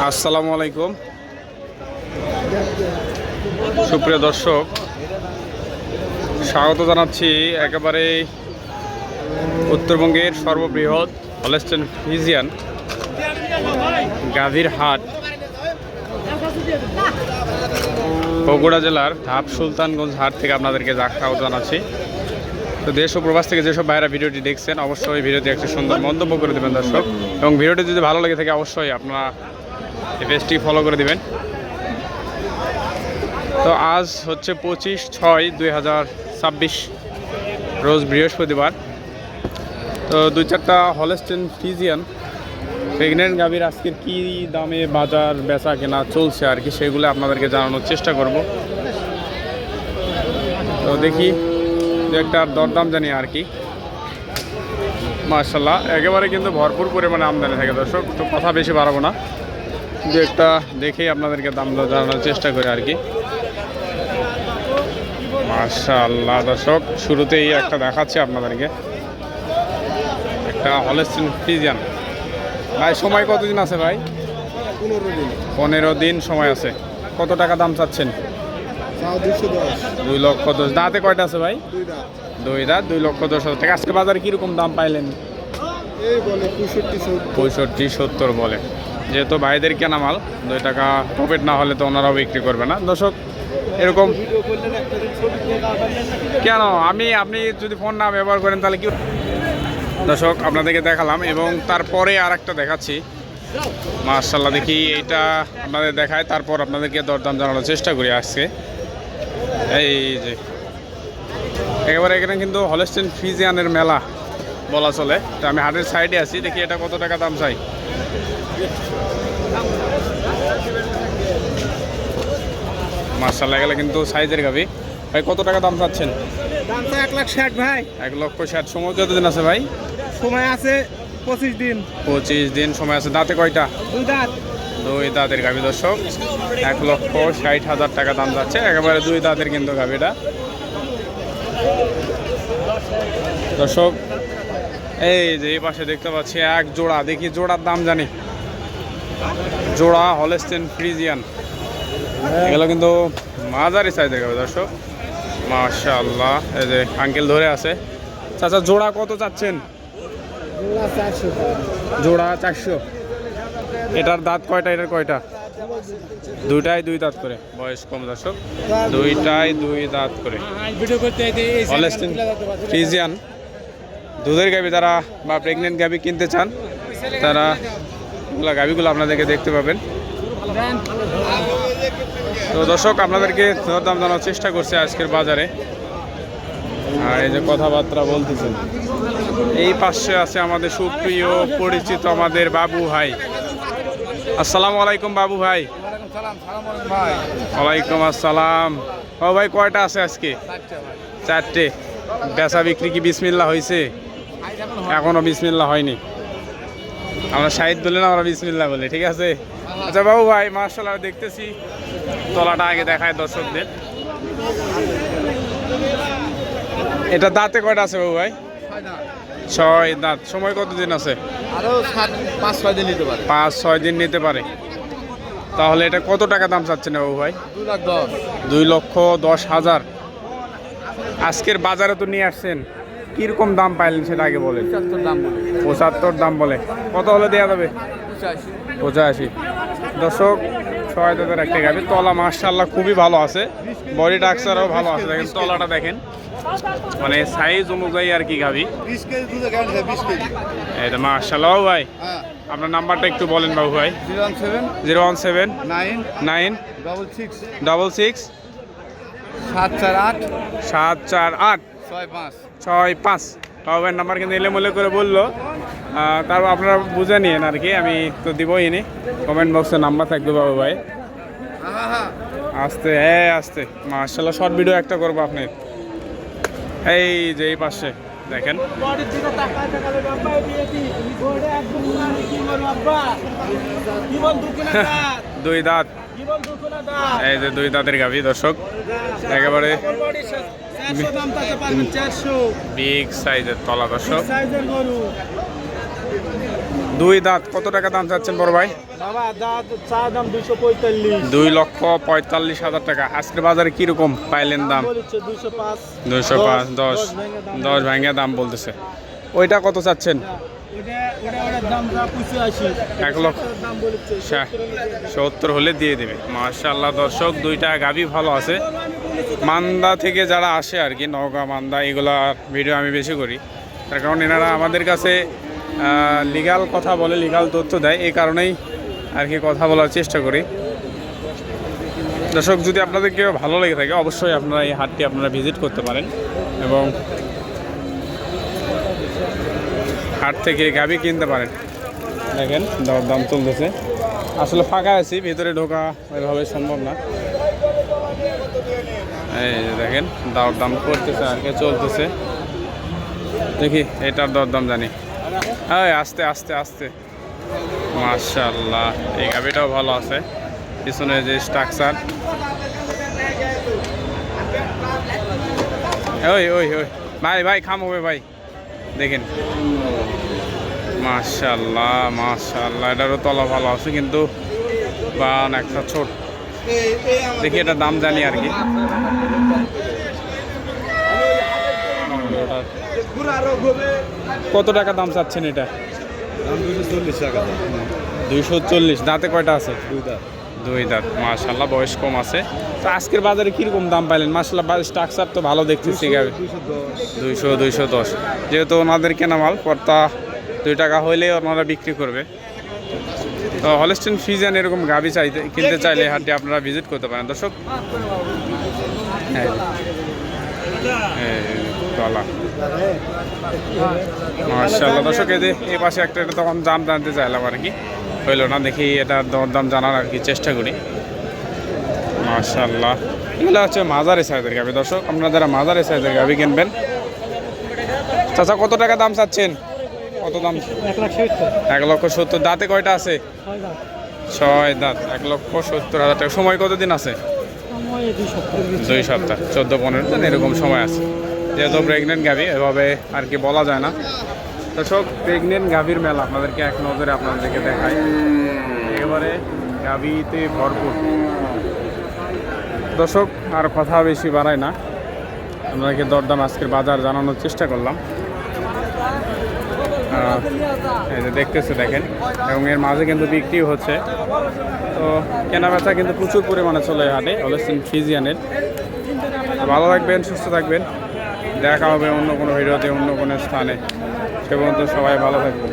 আসসালামু আলাইকুম সুপ্রিয় দর্শক, স্বাগত জানাচ্ছি একেবারে উত্তরবঙ্গের সর্ববৃহৎ হলস্টেইন ফ্রিজিয়ান গাভীর হাট বগুড়া জেলার ধাপ সুলতানগঞ্জ হাট থেকে আপনাদেরকে স্বাগত জানাচ্ছি। তো দেশ ও প্রবাস থেকে যেসব ভাইরা ভিডিওটি দেখছেন অবশ্যই ভিডিওটি একটি সুন্দর মন্তব্য করে দেবেন দর্শক, এবং ভিডিওটি যদি ভালো লেগে থাকে অবশ্যই আপনারা এই পেজটি ফলো করে দিবেন। তো আজ হচ্ছে 25/6/2026 রোজ বৃহস্পতিবার। তো দুই চারটা হলস্টেইন ফ্রিজিয়ান প্রেগনেন্ট গাভীর আজকের কী দামে বাজার বেচা কেনা চলছে আর কি, সেগুলো আপনাদেরকে জানানোর চেষ্টা করব। তো দেখি দু একটা দরদাম জানি আর কি। মাশাআল্লাহ একেবারে কিন্তু ভরপুর পরিমাণে আমদানি থাকে দর্শক, তো কথা বেশি বাড়াবো না, দু একটা দেখেই আপনাদেরকে দাম জানানোর চেষ্টা করি আর কি। মাশাআল্লাহ দর্শক, শুরুতেই একটা দেখাচ্ছি আপনাদেরকে, একটা হলস্টেইন ফ্রিজিয়ান। ভাই সময় কতদিন আছে ভাই? 15 দিন সময় আছে। কত টাকা দাম চাচ্ছেন? 2,10,000। দাঁতে কয়টা আছে ভাই? 2 দাঁত। 2,10,000 টাকা। আজকে বাজারে কীরকম দাম পাইলেন? এই বলে 65-70 বলে। যেহেতু ভাইদের কেনা মাল, 2 টাকা প্রফিট না হলে তো ওনারাও বিক্রি করবে না দর্শক। এরকম কেন আপনি যদি ফোন না ব্যবহার করেন তাহলে কি দর্শক আপনাদেরকে দেখালাম, এবং তারপরে আর একটা দেখাচ্ছি। মাশাআল্লাহ দেখি এইটা আপনাদের দেখায়, তারপর আপনাদেরকে দরদাম জানানোর চেষ্টা করি আজকে। এই যে একেবারে এখানে কিন্তু হলস্টেইন ফ্রিজিয়ানের মেলা বলা চলে। তো আমি হাটের সাইডে আছি, দেখি এটা কত টাকা দাম চাই। মাশাআল্লাহ এগুলো কিন্তু সাইজের গাভী। ভাই কত টাকা দাম চাচ্ছেন? দাম তো 1,60,000 ভাই। 1,60,000। সময় কতদিন আছে ভাই? সময় আছে 25 দিন। 25 দিন সময় আছে। দাঁতে কয়টা? 2 দাঁত। 2 দাঁতের গাভী দর্শক, 1,60,000 টাকা দাম যাচ্ছে। একেবারে 2 দাঁতের কিন্তু গাভীটা দর্শক। এই যে এই পাশে দেখতে পাচ্ছি এক জোড়া, দেখি জোড়ার দাম জানি। জোড়া হলস্টেইন ফ্রিজিয়ান, এগুলো কিন্তু মাঝারি সাইজের গাভী দর্শক। মাশাআল্লাহ এই যে আঙ্কেল ধরে আছে। চাচা জোড়া কত চাচ্ছেন? জোড়া 400। এটার দাঁত কয়টা? এটার কয়টা? দুইটাই 2 দাঁত করে। বয়স কম দর্শক, দুইটাই 2 দাঁত করে। হলস্টেইন ফ্রিজিয়ান দুধের গাভী যারা বা প্রেগনেন্ট গাভী কিনতে চান তারা এগুলো গাভীগুলো আপনাদেরকে দেখতে পাবেন। তো দর্শক আপনাদেরকে দাম জানার চেষ্টা করছে আজকের বাজারে। আর এই যে কথাবার্তা বলতেছেন, এই পাশে আছে আমাদের সুপ্রিয় পরিচিত আমাদের বাবু ভাই। আসসালামু আলাইকুম বাবু ভাই। ওয়ালাইকুম আসসালাম। ও ভাই কয়টা আছে আজকে? 4টে। বেচা বিক্রি কি বিসমিল্লাহ হয়েছে? এখনো বিসমিল্লাহ হয়নি। আমরা শাহিদ বলি না, আমরা বিসমিল্লাহ বলি, ঠিক আছে। আচ্ছা বাবু ভাই মাশাআল্লাহ দেখতেছি, তলাটা আগে দেখায় দর্শকদের। এটা দাঁতে কয়টা আছে বাবু ভাই? 6 দাঁত। সময় কতদিন আছে? আরো 5-6 দিন নিতে পারে। 5-6 দিন নিতে পারে। তাহলে এটা কত টাকা দাম চাচ্ছেন বাবু ভাই? 2,10,000। 2,10,000। আজকের বাজারে তো নিয়ে আসছেন, কিরকম দাম পাইলেন সেটা আগে বলেন। 75 দাম বলে। 75 দাম বলে। কত হলে দেওয়া যাবে? 85। দর্শক 6 দাঁতের একটা গাভী। তলা মাশাআল্লাহ খুবই ভালো আছে, বডি টাক্সারও ভালো আছে। দেখেন তলাটা দেখেন, মানে সাইজ অনুযায়ী আর কি গাভী। 20 কেজি দুধে গ্যারান্টি 20 কেজি। এটা মাশাআল্লাহ। বাবু ভাই হ্যাঁ। আপনার নাম্বারটা একটু বলেন বাবু ভাই। 017 017 9 9 66 66 748 748 65। বাবু ভাইয়ের নাম্বার কিন্তু এলেমলে করে বললো, তারপর আপনারা বুঝে নিন আর কি, আমি তো দিবই নি। কমেন্ট বক্সে নাম্বার থাকবে বাবু ভাই। আস্তে আস্তে মাশাআল্লাহ শর্ট ভিডিও একটা করবো আপনার। এই যে এই পাশে দেখেন 2 দাঁত। এই যে 2 দাঁতের গাভী দর্শক, একেবারে বিগ সাইজের তলা দর্শক। দুই দাঁত, কত টাকা দাম চাচ্ছেন বড় ভাই? বাবা দাঁত চা দাম 245, 2,45,000 টাকা। আজকের বাজারে কিরকম পাইলেন দাম? বলেছে 205, 205, 10 10 ভাঙে দাম বলতেছে। ওইটা কত চাচ্ছেন? ওটার দাম যা 85, 1 লক্ষ দাম বলেছে 70 হলে দিয়ে দেবে। মাশাআল্লাহ দর্শক, দুইটা গাভী ভালো আছে। মান্দা থেকে যারা আসে আর কি, নওগাঁ মান্দা, এগুলার ভিডিও আমি বেশি করি, তার কারণ এনারা আমাদের কাছে লিগাল কথা বলে, লিগাল তথ্য দেয়, এই কারণেই আর কি কথা বলার চেষ্টা করি। দর্শক, যদি আপনাদের কেউ ভালো লেগে থাকে অবশ্যই আপনারা এই হাটটি আপনারা ভিজিট করতে পারেন এবং হাট থেকে গাভী কিনতে পারেন। দেখেন দাম চলতেছে, আসলে ফাঁকা আছি, ভিতরে ঢোকা ওইভাবে সম্ভব না। এই যে দেখেন দাম করতেছে আর কি, চলতেছে। দেখি এটার দরদাম জানি। হ্যাঁ, আস্তে আস্তে আস্তে। মাশাআল্লাহ, এই গাভীটাও ভালো আছে, পিছনে যে স্ট্রাকচার। ওই ওই ওই ভাই ভাই খামোবে ভাই, দেখেন মাশাআল্লাহ মাশাআল্লাহ, এটারও তলা ভালো আছে কিন্তু বান একটা ছোট। দেখি এটার দাম জানি আর কি। কত টাকা দাম চাচ্ছেন এটা? 240 টাকা। 240। দাঁতে কয়টা আছে? 2 দাঁত। 2 দাঁত। মাশাআল্লাহ, বয়স কম আছে। তো আজকের বাজারে কিরকম দাম পাইলেন? মাশাআল্লাহ, স্ট্রাকচার তো ভালো দেখতেছি। 200 210, যেহেতু ওনাদের কেনা মাল, পর্তা 2 টাকা হইলে ওনারা বিক্রি করবে। তো হলস্টেইন ফ্রিজিয়ান এরকম গাভী কিনতে চাইলে হাটটি আপনারা ভিজিট করতে পারেন দর্শক। তলা মাশাআল্লাহ দর্শক, এই পাশে একটা, এটা তখন দাম জানতে চাইলাম আর কি, হইলো না, দেখি এটার দরদাম জানার আর কি চেষ্টা করি। মাশাআল্লাহ, এগুলো হচ্ছে মাঝারি সাইজের গাভী দর্শক। আপনারা যারা মাঝারি সাইজের গাভী কিনবেন, চাচা কত টাকা দাম চাচ্ছেন? কত দাম? 1,70,000। দাঁতে কয়টা আছে? 6 দাঁত। 1,70,000 টাকা। সময় কতদিন আছে? 2 সপ্তাহ, 14-15 দিন এরকম সময় আছে। যেহেতু প্রেগনেন্ট গাভী, এভাবে আর কি বলা যায় না দর্শক। প্রেগনেন্ট গাভীর মেলা আপনাদেরকে এক নজরে আপনাদেরকে দেখাই, একেবারে গাভীতে ভরপুর দর্শক। আর কথা বেশি বাড়াই না, আপনাদেরকে দরদাম আজকের বাজার জানানোর চেষ্টা করলাম। এই যে দেখতেছে দেখেন, এবং এর মাঝে কিন্তু বিক্রি হচ্ছে। তো কেনাবেচা কিন্তু প্রচুর পরিমাণে চলে হাটে হলস্টেইন ফ্রিজিয়ানের। ভালো থাকবেন, সুস্থ থাকবেন, দেখা হবে অন্য কোনো ভিডিওতে, অন্য কোনো স্থানে। সে পর্যন্ত সবাই ভালো থাকবেন।